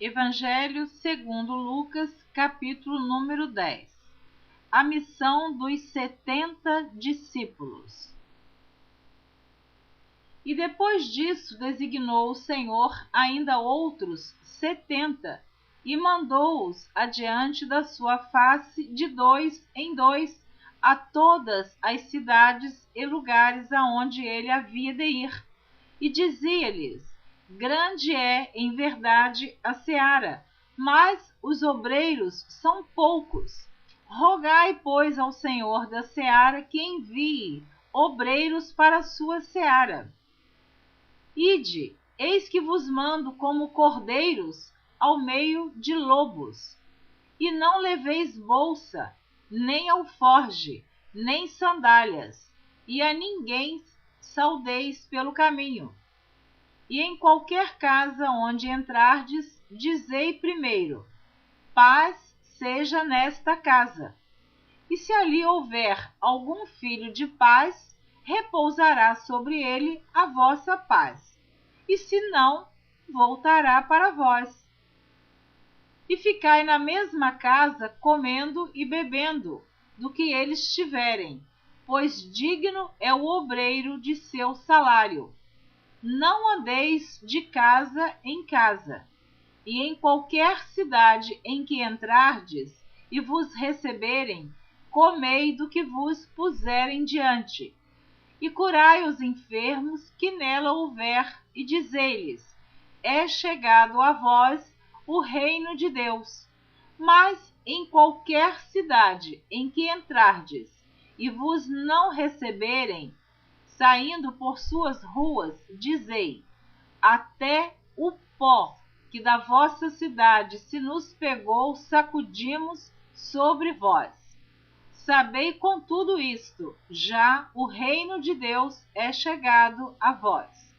Evangelho segundo Lucas, capítulo número 10. A missão dos 70 discípulos. E depois disso designou o Senhor ainda outros 70 e mandou-os adiante da sua face de 2 em 2 a todas as cidades e lugares aonde ele havia de ir. E dizia-lhes: grande é, em verdade, a seara, mas os obreiros são poucos. Rogai, pois, ao Senhor da seara que envie obreiros para a sua seara. Ide, eis que vos mando como cordeiros ao meio de lobos. E não leveis bolsa, nem alforge, nem sandálias, e a ninguém saudeis pelo caminho. E em qualquer casa onde entrardes, dizei primeiro: paz seja nesta casa. E se ali houver algum filho de paz, repousará sobre ele a vossa paz. E se não, voltará para vós. E ficai na mesma casa, comendo e bebendo do que eles tiverem, pois digno é o obreiro de seu salário. Não andeis de casa em casa, e em qualquer cidade em que entrardes e vos receberem, comei do que vos puserem diante. E curai os enfermos que nela houver, e dizei-lhes: é chegado a vós o reino de Deus. Mas em qualquer cidade em que entrardes e vos não receberem, saindo por suas ruas, dizei: até o pó que da vossa cidade se nos pegou, sacudimos sobre vós. Sabei com tudo isto, já o reino de Deus é chegado a vós.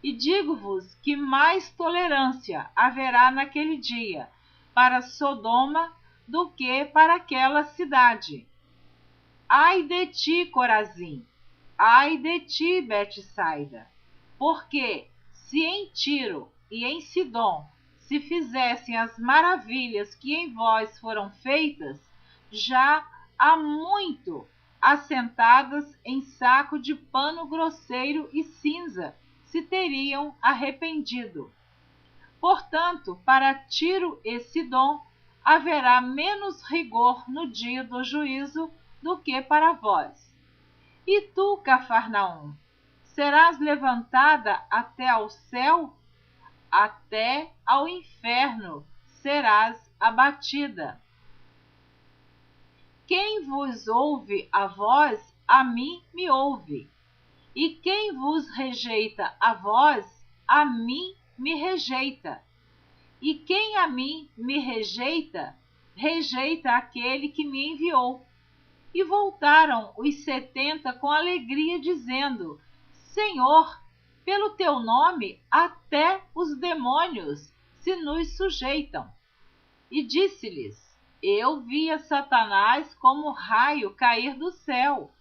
E digo-vos que mais tolerância haverá naquele dia para Sodoma do que para aquela cidade. Ai de ti, Corazim! Ai de ti, Betsaida! Porque se em Tiro e em Sidom se fizessem as maravilhas que em vós foram feitas, já há muito assentadas em saco de pano grosseiro e cinza se teriam arrependido. Portanto, para Tiro e Sidom haverá menos rigor no dia do juízo do que para vós. E tu, Cafarnaum, serás levantada até ao céu? Até ao inferno serás abatida. Quem vos ouve a vós, a mim me ouve. E quem vos rejeita a vós, a mim me rejeita. E quem a mim me rejeita, rejeita aquele que me enviou. E voltaram os 70 com alegria, dizendo: Senhor, pelo teu nome até os demônios se nos sujeitam. E disse-lhes: eu vi a Satanás como raio cair do céu.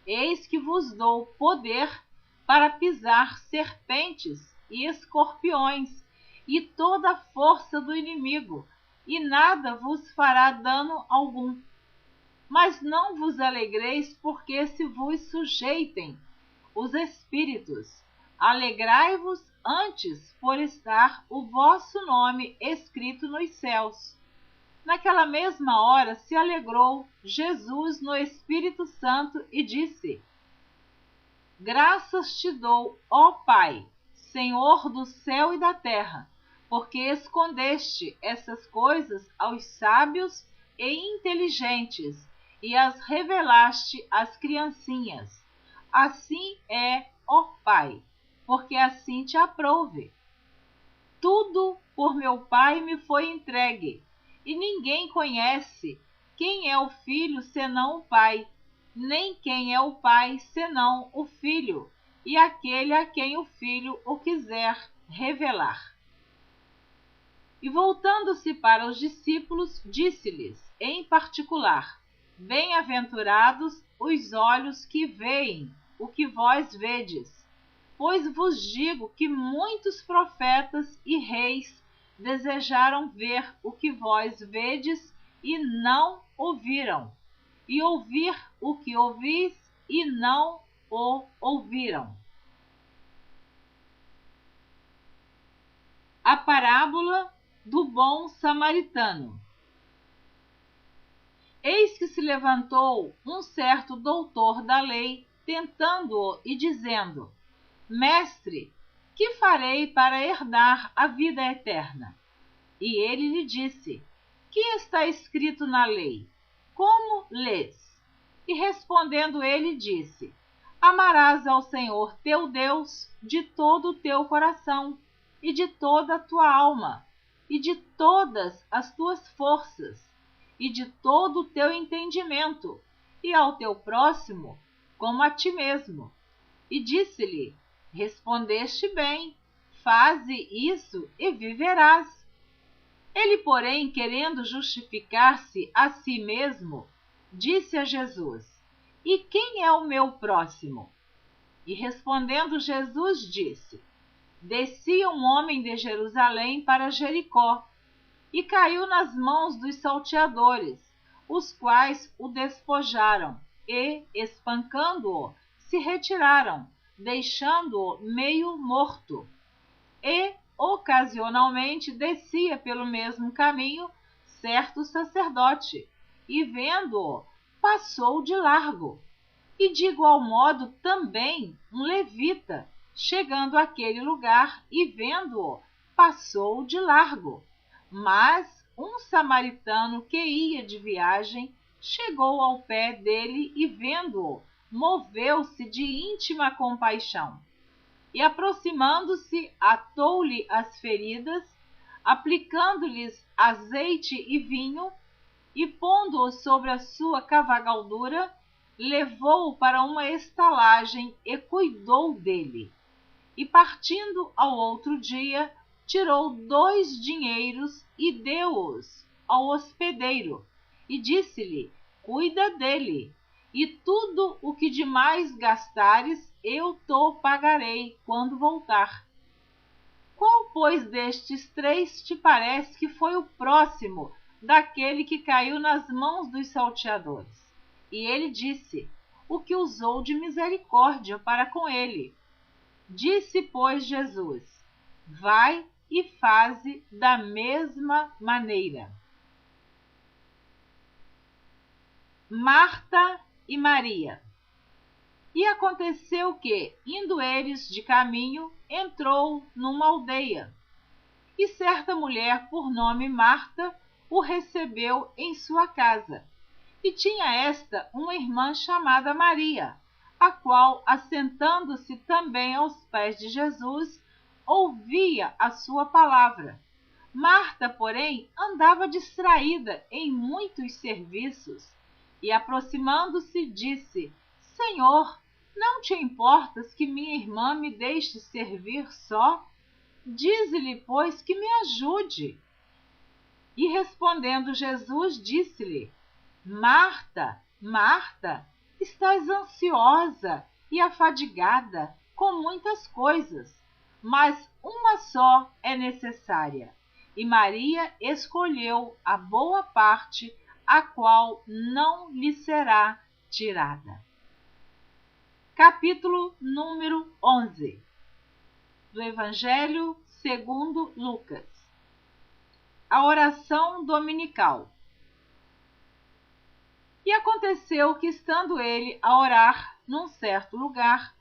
Eis que vos dou poder para pisar serpentes e escorpiões e toda a força do inimigo, e nada vos fará dano algum. Mas não vos alegreis porque se vos sujeitem os espíritos. Alegrai-vos antes por estar o vosso nome escrito nos céus. Naquela mesma hora se alegrou Jesus no Espírito Santo e disse: graças te dou, ó Pai, Senhor do céu e da terra, porque escondeste essas coisas aos sábios e inteligentes e as revelaste às criancinhas. Assim é, ó Pai, porque assim te aprouve. Tudo por meu Pai me foi entregue. E ninguém conhece quem é o Filho senão o Pai, nem quem é o Pai senão o Filho, e aquele a quem o Filho o quiser revelar. E voltando-se para os discípulos, disse-lhes, em particular: bem-aventurados os olhos que veem o que vós vedes, pois vos digo que muitos profetas e reis desejaram ver o que vós vedes e não ouviram, e ouvir o que ouvis e não o ouviram. A parábola do bom samaritano. Eis que se levantou um certo doutor da lei, tentando-o e dizendo: Mestre, que farei para herdar a vida eterna? E ele lhe disse: Que está escrito na lei? Como lês? E respondendo ele disse: Amarás ao Senhor teu Deus de todo o teu coração, e de toda a tua alma, e de todas as tuas forças, e de todo o teu entendimento, e ao teu próximo como a ti mesmo. E disse-lhe: Respondeste bem, faze isso e viverás. Ele, porém, querendo justificar-se a si mesmo, disse a Jesus: E quem é o meu próximo? E respondendo Jesus disse: Descia um homem de Jerusalém para Jericó, e caiu nas mãos dos salteadores, os quais o despojaram, e, espancando-o, se retiraram, deixando-o meio morto. E, ocasionalmente, descia pelo mesmo caminho certo sacerdote, e vendo-o, passou de largo. E de igual modo também um levita, chegando àquele lugar e vendo-o, passou de largo. Mas um samaritano que ia de viagem chegou ao pé dele e vendo-o, moveu-se de íntima compaixão. E aproximando-se, atou-lhe as feridas, aplicando-lhes azeite e vinho, e pondo-o sobre a sua cavalgadura, levou-o para uma estalagem e cuidou dele. E partindo ao outro dia, tirou 2 dinheiros e deu-os ao hospedeiro, e disse-lhe: Cuida dele, e tudo o que demais gastares, eu te pagarei quando voltar. Qual, pois, destes 3 te parece que foi o próximo daquele que caiu nas mãos dos salteadores? E ele disse: O que usou de misericórdia para com ele. Disse, pois, Jesus: Vai e faze da mesma maneira. Marta e Maria. E aconteceu que, indo eles de caminho, entrou numa aldeia. E certa mulher, por nome Marta, o recebeu em sua casa. E tinha esta uma irmã chamada Maria, a qual, assentando-se também aos pés de Jesus, ouvia a sua palavra. Marta, porém, andava distraída em muitos serviços, e aproximando-se, disse: Senhor, não te importas que minha irmã me deixe servir só? Dize-lhe, pois, que me ajude. E respondendo Jesus, disse-lhe: Marta, Marta, estás ansiosa e afadigada com muitas coisas, mas uma só é necessária. E Maria escolheu a boa parte, a qual não lhe será tirada. Capítulo número 11 do Evangelho segundo Lucas. A oração dominical. E aconteceu que, estando ele a orar num certo lugar,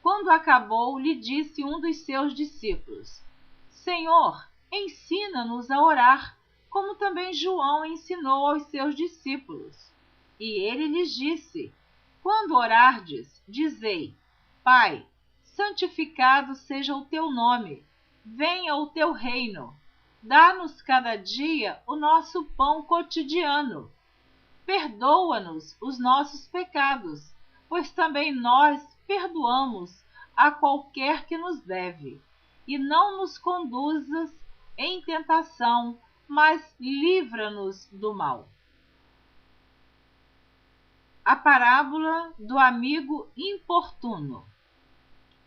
quando acabou, lhe disse um dos seus discípulos: Senhor, ensina-nos a orar, como também João ensinou aos seus discípulos. E ele lhes disse: Quando orardes, dizei: Pai, santificado seja o teu nome, venha o teu reino. Dá-nos cada dia o nosso pão cotidiano. Perdoa-nos os nossos pecados, pois também nós perdoamos a qualquer que nos deve. E não nos conduzas em tentação, mas livra-nos do mal. A parábola do amigo importuno.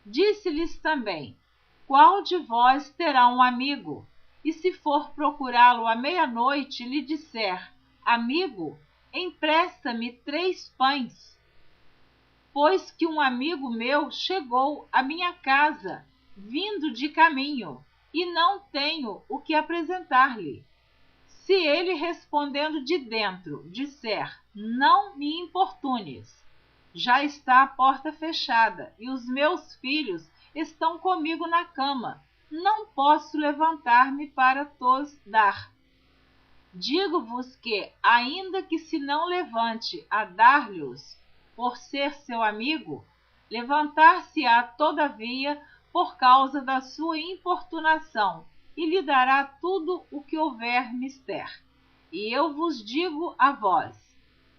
Disse-lhes também: Qual de vós terá um amigo, e se for procurá-lo à meia-noite, lhe disser: amigo, empresta-me 3 pães, pois que um amigo meu chegou à minha casa, vindo de caminho, e não tenho o que apresentar-lhe. Se ele, respondendo de dentro, disser: não me importunes, já está a porta fechada, e os meus filhos estão comigo na cama, não posso levantar-me para tos dar. Digo-vos que, ainda que se não levante a dar-lhes, por ser seu amigo, levantar-se-á todavia por causa da sua importunação, e lhe dará tudo o que houver mister. E eu vos digo a vós: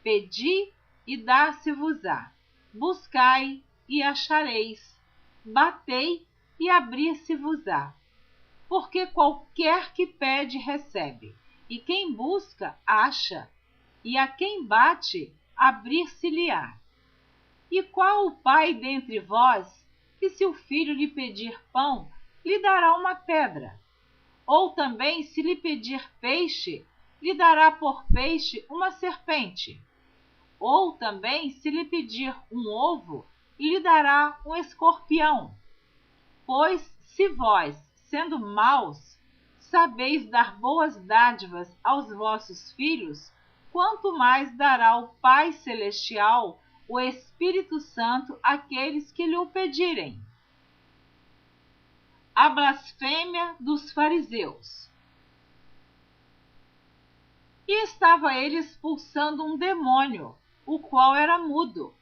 pedi e dar-se-vos-á, buscai e achareis, batei e abrir-se-vos-á. Porque qualquer que pede, recebe, e quem busca, acha, e a quem bate, abrir-se-lhe-á. E qual o pai dentre vós, que se o filho lhe pedir pão, lhe dará uma pedra? Ou também, se lhe pedir peixe, lhe dará por peixe uma serpente? Ou também, se lhe pedir um ovo, lhe dará um escorpião? Pois, se vós, sendo maus, sabeis dar boas dádivas aos vossos filhos, quanto mais dará o Pai Celestial o Espírito Santo àqueles que lhe o pedirem. A blasfêmia dos fariseus. E estava ele expulsando um demônio, o qual era mudo.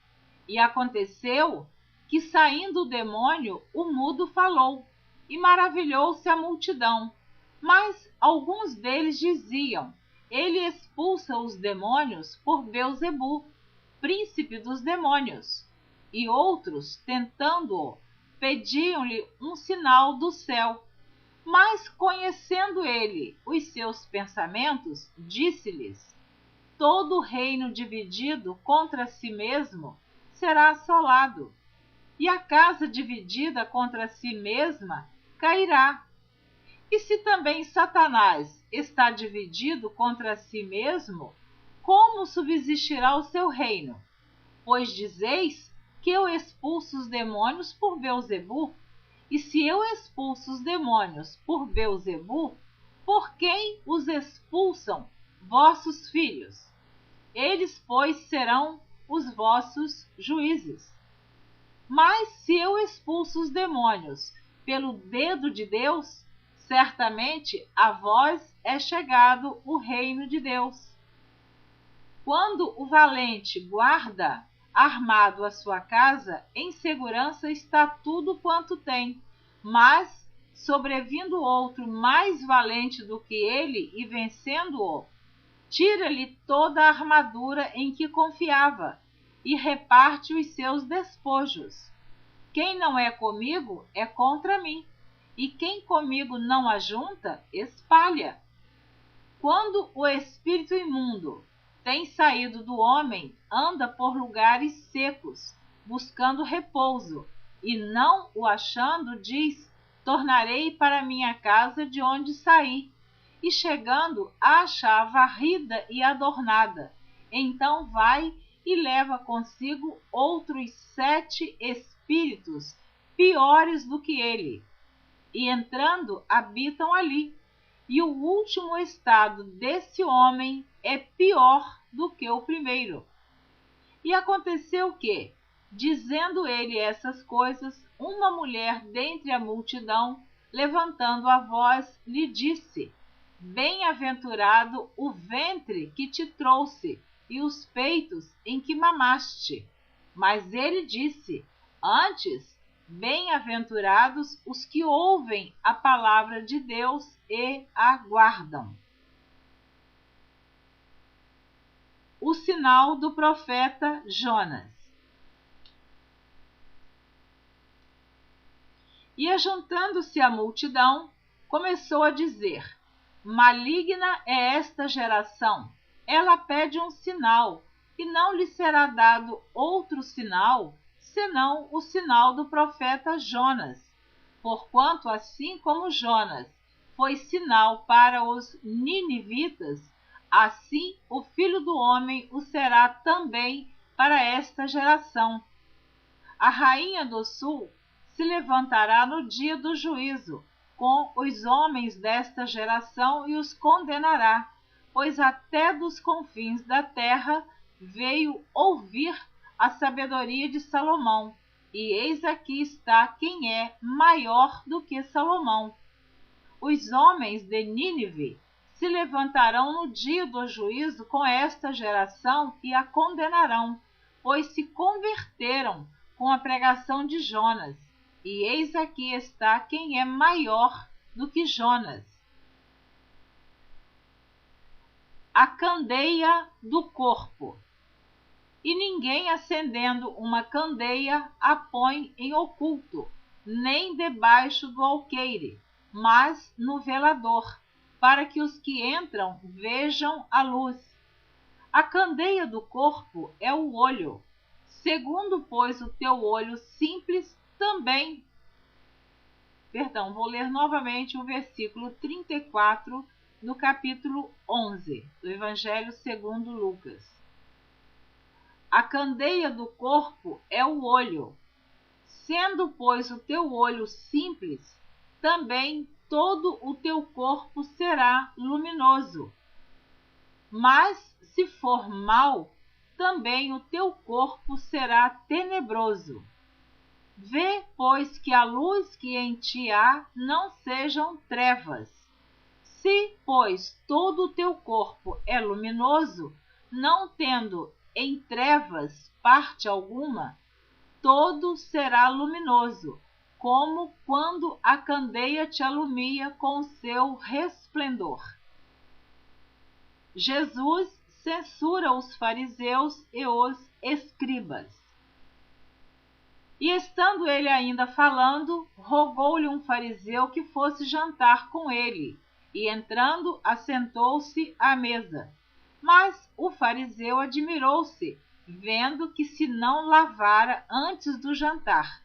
E aconteceu que, saindo o demônio, o mudo falou, e maravilhou-se a multidão. Mas alguns deles diziam: ele expulsa os demônios por Beelzebu, príncipe dos demônios. E outros, tentando-o, pediam-lhe um sinal do céu. Mas, conhecendo ele os seus pensamentos, disse-lhes: todo reino dividido contra si mesmo será assolado, e a casa dividida contra si mesma cairá. E se também Satanás está dividido contra si mesmo, como subsistirá o seu reino? Pois dizeis que eu expulso os demônios por Beelzebu, e se eu expulso os demônios por Beelzebu, por quem os expulsam vossos filhos? Eles, pois, serão os vossos juízes. Mas se eu expulso os demônios pelo dedo de Deus, certamente a vós é chegado o reino de Deus. Quando o valente guarda armado a sua casa, em segurança está tudo quanto tem. Mas, sobrevindo outro mais valente do que ele e vencendo-o, tira-lhe toda a armadura em que confiava e reparte os seus despojos. Quem não é comigo é contra mim, e quem comigo não ajunta, espalha. Quando o espírito imundo tem saído do homem, anda por lugares secos, buscando repouso, e não o achando, diz: tornarei para minha casa de onde saí. E chegando, acha-a varrida e adornada. Então vai e leva consigo outros 7 espíritos piores do que ele, e entrando habitam ali. E o último estado desse homem é pior do que o primeiro. E aconteceu que, dizendo ele essas coisas, uma mulher dentre a multidão, levantando a voz, lhe disse: bem-aventurado o ventre que te trouxe e os peitos em que mamaste. Mas ele disse: antes, bem-aventurados os que ouvem a palavra de Deus e a guardam. O sinal do profeta Jonas. E, ajuntando-se a multidão, começou a dizer: maligna é esta geração, ela pede um sinal, e não lhe será dado outro sinal, senão o sinal do profeta Jonas. Porquanto, assim como Jonas foi sinal para os ninivitas, assim o Filho do Homem o será também para esta geração. A rainha do sul se levantará no dia do juízo com os homens desta geração e os condenará, pois até dos confins da terra veio ouvir a sabedoria de Salomão, e eis aqui está quem é maior do que Salomão. Os homens de Nínive se levantarão no dia do juízo com esta geração e a condenarão, pois se converteram com a pregação de Jonas, e eis aqui está quem é maior do que Jonas. A candeia do corpo. E ninguém acendendo uma candeia a põe em oculto, nem debaixo do alqueire, mas no velador, para que os que entram vejam a luz. A candeia do corpo é o olho. Segundo, pois, o teu olho simples também. Vou ler novamente o versículo 34 do capítulo 11 do Evangelho segundo Lucas. A candeia do corpo é o olho. Sendo, pois, o teu olho simples, também todo o teu corpo será luminoso. Mas, se for mau, também o teu corpo será tenebroso. Vê, pois, que a luz que em ti há não sejam trevas. Se, pois, todo o teu corpo é luminoso, não tendo em trevas parte alguma, todo será luminoso, como quando a candeia te alumia com seu resplendor. Jesus censura os fariseus e os escribas. E estando ele ainda falando, rogou-lhe um fariseu que fosse jantar com ele, e entrando, assentou-se à mesa. Mas o fariseu admirou-se, vendo que se não lavara antes do jantar.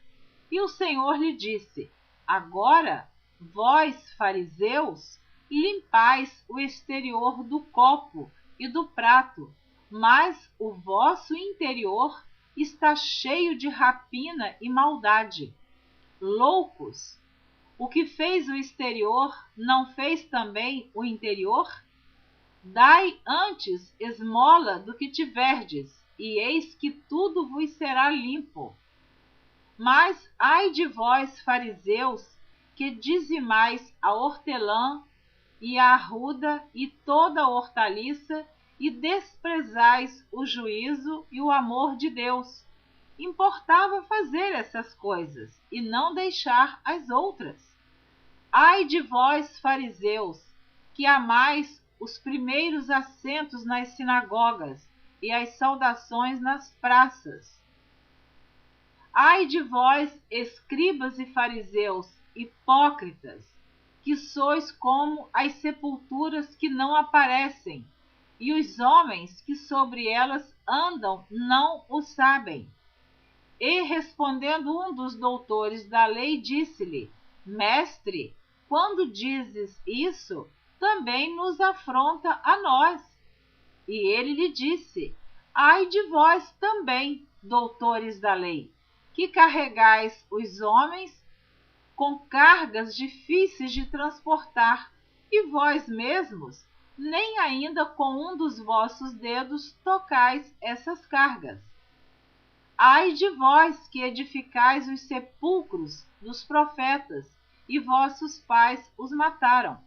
E o Senhor lhe disse: agora, vós, fariseus, limpais o exterior do copo e do prato, mas o vosso interior está cheio de rapina e maldade. Loucos! O que fez o exterior, não fez também o interior? Dai antes esmola do que tiverdes, e eis que tudo vos será limpo. Mas ai de vós, fariseus, que dizimais a hortelã e a arruda e toda a hortaliça, e desprezais o juízo e o amor de Deus. Importava fazer essas coisas, e não deixar as outras. Ai de vós, fariseus, que amais os primeiros assentos nas sinagogas e as saudações nas praças. Ai de vós, escribas e fariseus, hipócritas, que sois como as sepulturas que não aparecem, e os homens que sobre elas andam não o sabem. E respondendo um dos doutores da lei, disse-lhe: Mestre, quando dizes isso, também nos afronta a nós. E ele lhe disse: ai de vós também, doutores da lei, que carregais os homens com cargas difíceis de transportar, e vós mesmos nem ainda com um dos vossos dedos tocais essas cargas. Ai de vós que edificais os sepulcros dos profetas, e vossos pais os mataram.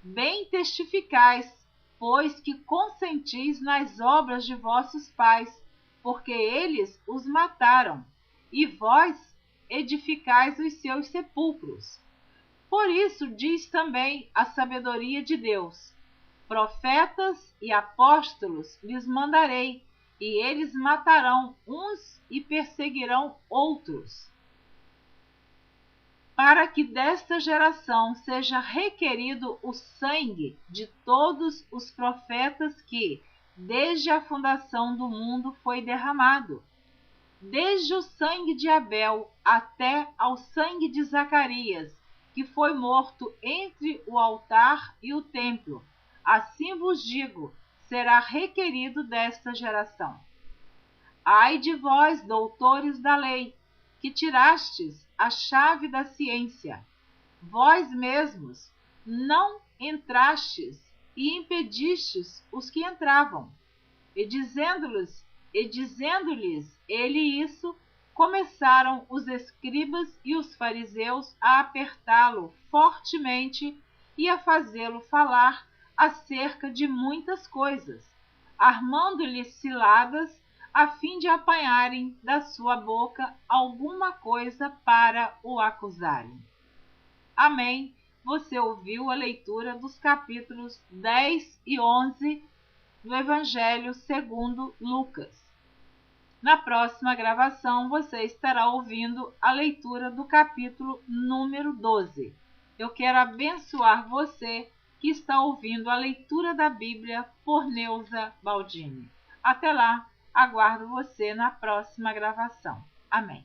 Bem testificais, pois que consentis nas obras de vossos pais, porque eles os mataram, e vós edificais os seus sepulcros. Por isso diz também a sabedoria de Deus: profetas e apóstolos lhes mandarei, e eles matarão uns e perseguirão outros, para que desta geração seja requerido o sangue de todos os profetas que, desde a fundação do mundo, foi derramado, desde o sangue de Abel até ao sangue de Zacarias, que foi morto entre o altar e o templo. Assim vos digo, será requerido desta geração. Ai de vós, doutores da lei, que tirastes a chave da ciência. Vós mesmos não entrastes e impedistes os que entravam. E dizendo-lhes ele isso, começaram os escribas e os fariseus a apertá-lo fortemente e a fazê-lo falar acerca de muitas coisas, armando-lhe ciladas a fim de apanharem da sua boca alguma coisa para o acusarem. Amém. Você ouviu a leitura dos capítulos 10 e 11 do Evangelho segundo Lucas. Na próxima gravação, você estará ouvindo a leitura do capítulo número 12. Eu quero abençoar você que está ouvindo a leitura da Bíblia por Neuza Baldini. Até lá, aguardo você na próxima gravação. Amém.